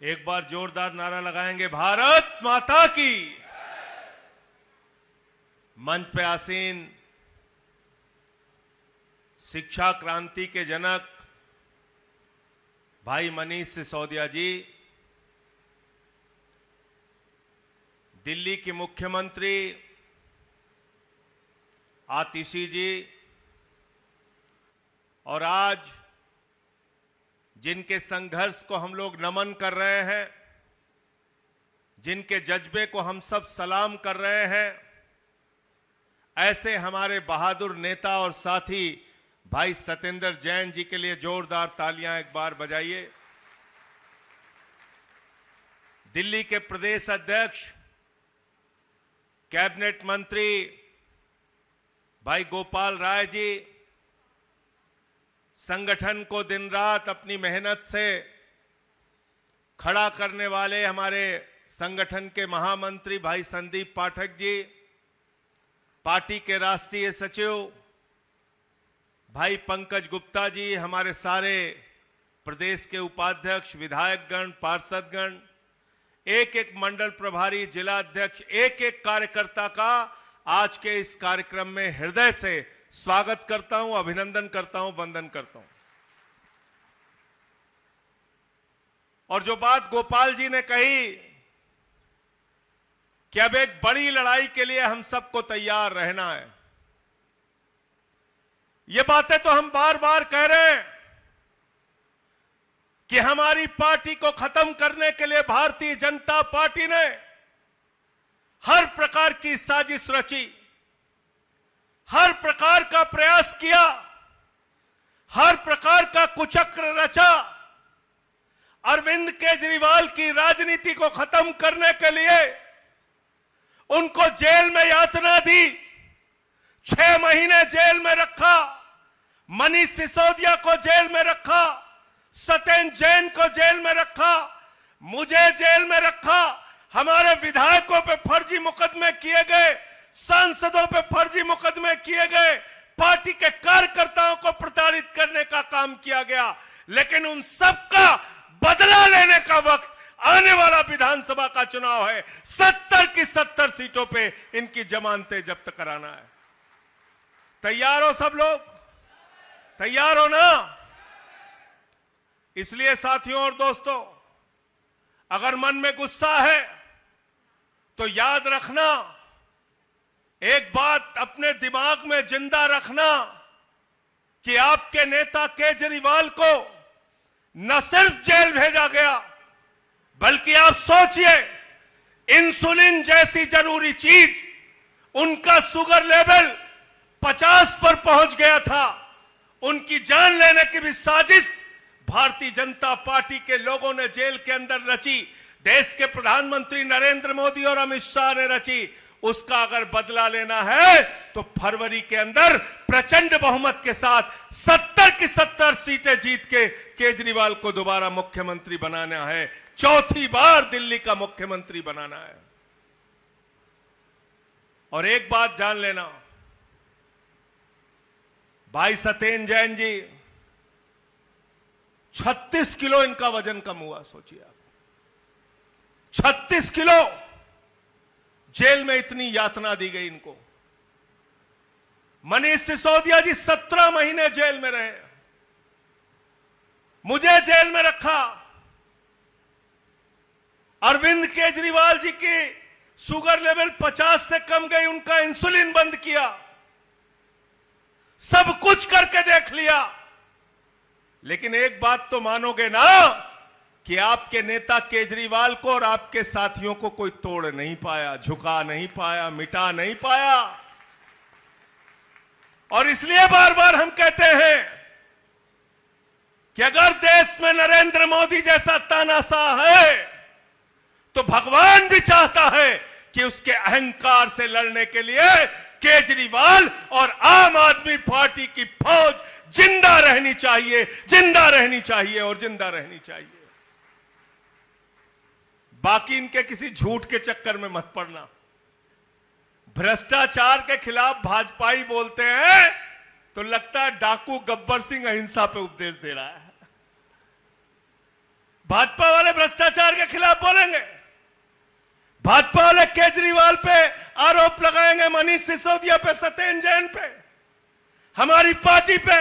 एक बार जोरदार नारा लगाएंगे, भारत माता की। मंच पे आसीन शिक्षा क्रांति के जनक भाई मनीष सिसोदिया जी, दिल्ली की मुख्यमंत्री आतिशी जी, और आज जिनके संघर्ष को हम लोग नमन कर रहे हैं, जिनके जज्बे को हम सब सलाम कर रहे हैं, ऐसे हमारे बहादुर नेता और साथी भाई सत्येंद्र जैन जी के लिए जोरदार तालियां एक बार बजाइए। दिल्ली के प्रदेश अध्यक्ष कैबिनेट मंत्री भाई गोपाल राय जी, संगठन को दिन रात अपनी मेहनत से खड़ा करने वाले हमारे संगठन के महामंत्री भाई संदीप पाठक जी, पार्टी के राष्ट्रीय सचिव भाई पंकज गुप्ता जी, हमारे सारे प्रदेश के उपाध्यक्ष, विधायकगण, पार्षदगण, एक एक मंडल प्रभारी, जिला अध्यक्ष, एक एक कार्यकर्ता का आज के इस कार्यक्रम में हृदय से स्वागत करता हूं, अभिनंदन करता हूं, वंदन करता हूं। और जो बात गोपाल जी ने कही कि अब एक बड़ी लड़ाई के लिए हम सबको तैयार रहना है, ये बातें तो हम बार बार कह रहे हैं कि हमारी पार्टी को खत्म करने के लिए भारतीय जनता पार्टी ने हर प्रकार की साजिश रची, हर प्रकार का प्रयास किया, हर प्रकार का कुचक्र रचा। अरविंद केजरीवाल की राजनीति को खत्म करने के लिए उनको जेल में यातना दी, 6 महीने जेल में रखा, मनीष सिसोदिया को जेल में रखा, सत्येंद्र जैन को जेल में रखा, मुझे जेल में रखा, हमारे विधायकों पे फर्जी मुकदमे किए गए, सांसदों पे फर्जी मुकदमे किए गए, पार्टी के कार्यकर्ताओं को प्रताड़ित करने का काम किया गया। लेकिन उन सबका बदला लेने का वक्त आने वाला विधानसभा का चुनाव है। 70 की 70 सीटों पे इनकी जमानतें जब्त कराना है। तैयार हो सब लोग? तैयार हो ना? इसलिए साथियों और दोस्तों, अगर मन में गुस्सा है तो याद रखना, एक बात अपने दिमाग में जिंदा रखना कि आपके नेता केजरीवाल को न सिर्फ जेल भेजा गया, बल्कि आप सोचिए, इंसुलिन जैसी जरूरी चीज, उनका शुगर लेवल 50 पर पहुंच गया था, उनकी जान लेने की भी साजिश भारतीय जनता पार्टी के लोगों ने जेल के अंदर रची, देश के प्रधानमंत्री नरेंद्र मोदी और अमित शाह ने रची। उसका अगर बदला लेना है तो फरवरी के अंदर प्रचंड बहुमत के साथ 70 की 70 सीटें जीत के केजरीवाल को दोबारा मुख्यमंत्री बनाना है, चौथी बार दिल्ली का मुख्यमंत्री बनाना है। और एक बात जान लेना, भाई सत्येंद्र जैन जी, 36 किलो इनका वजन कम हुआ, सोचिए आप, 36 किलो। जेल में इतनी यातना दी गई इनको। मनीष सिसोदिया जी 17 महीने जेल में रहे, मुझे जेल में रखा। अरविंद केजरीवाल जी की शुगर लेवल 50 से कम गई, उनका इंसुलिन बंद किया, सब कुछ करके देख लिया। लेकिन एक बात तो मानोगे ना कि आपके नेता केजरीवाल को और आपके साथियों को कोई तोड़ नहीं पाया, झुका नहीं पाया, मिटा नहीं पाया। और इसलिए बार बार हम कहते हैं कि अगर देश में नरेंद्र मोदी जैसा तानाशाह है तो भगवान भी चाहता है कि उसके अहंकार से लड़ने के लिए केजरीवाल और आम आदमी पार्टी की फौज जिंदा रहनी चाहिए, जिंदा रहनी चाहिए और जिंदा रहनी चाहिए। बाकी इनके किसी झूठ के चक्कर में मत पड़ना। भ्रष्टाचार के खिलाफ भाजपाई बोलते हैं तो लगता है डाकू गब्बर सिंह अहिंसा पे उपदेश दे रहा है। भाजपा वाले भ्रष्टाचार के खिलाफ बोलेंगे, भाजपा वाले केजरीवाल पे आरोप लगाएंगे, मनीष सिसोदिया पे, सत्येंद्र जैन पे, हमारी पार्टी पे।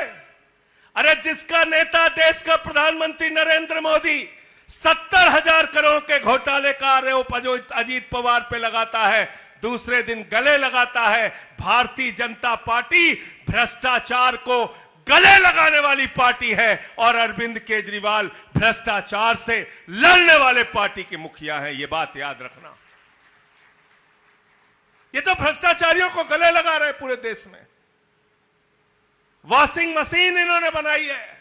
अरे जिसका नेता देश का प्रधानमंत्री नरेंद्र मोदी 70,000 करोड़ के घोटाले का आरोप अजीत पवार पे लगाता है, दूसरे दिन गले लगाता है। भारतीय जनता पार्टी भ्रष्टाचार को गले लगाने वाली पार्टी है और अरविंद केजरीवाल भ्रष्टाचार से लड़ने वाले पार्टी के मुखिया हैं। ये बात याद रखना। ये तो भ्रष्टाचारियों को गले लगा रहे पूरे देश में। वॉशिंग मशीन इन्होंने बनाई है,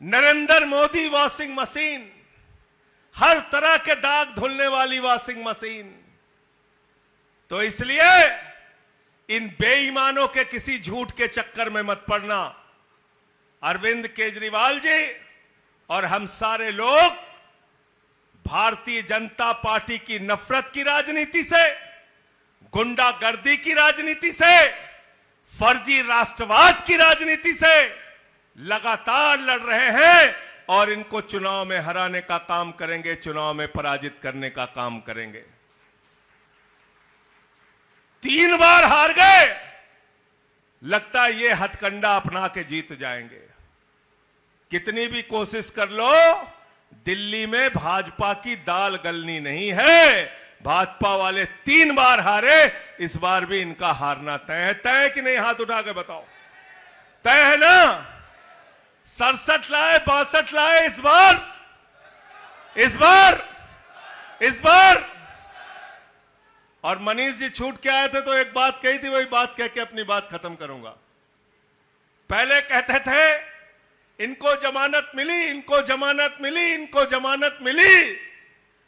नरेंद्र मोदी वॉशिंग मशीन, हर तरह के दाग धुलने वाली वॉशिंग मशीन। तो इसलिए इन बेईमानों के किसी झूठ के चक्कर में मत पड़ना। अरविंद केजरीवाल जी और हम सारे लोग भारतीय जनता पार्टी की नफरत की राजनीति से, गुंडागर्दी की राजनीति से, फर्जी राष्ट्रवाद की राजनीति से लगातार लड़ रहे हैं और इनको चुनाव में हराने का काम करेंगे, चुनाव में पराजित करने का काम करेंगे। 3 बार हार गए, लगता है ये हथकंडा अपना के जीत जाएंगे। कितनी भी कोशिश कर लो, दिल्ली में भाजपा की दाल गलनी नहीं है। भाजपा वाले 3 बार हारे, इस बार भी इनका हारना तय है। तय है कि नहीं? हाथ उठा के बताओ। तय है ना? 67 लाए, 62 लाए इस बार। और मनीष जी छूट के आए थे तो एक बात कही थी, वही बात कह के अपनी बात खत्म करूंगा। पहले कहते थे इनको जमानत मिली, इनको जमानत मिली, इनको जमानत मिली।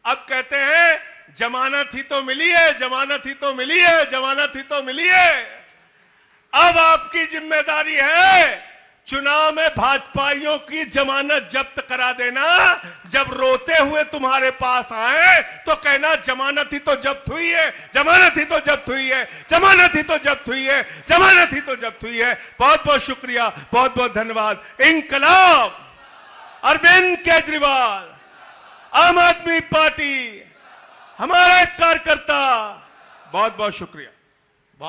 अब कहते हैं जमानत ही तो मिली है, जमानत ही तो मिली है, जमानत ही तो मिली है। अब आपकी जिम्मेदारी है चुनाव में भाजपाइयों की जमानत जब्त करा देना। जब रोते हुए तुम्हारे पास आए तो कहना जमानत ही तो जब्त हुई है, जमानत ही तो जब्त हुई है, जमानत ही तो जब्त हुई है, जमानत ही तो जब्त हुई है। बहुत बहुत शुक्रिया, बहुत बहुत धन्यवाद। इंकलाब, अरविंद केजरीवाल, आम आदमी पार्टी, हमारा एक कार्यकर्ता, बहुत बहुत शुक्रिया।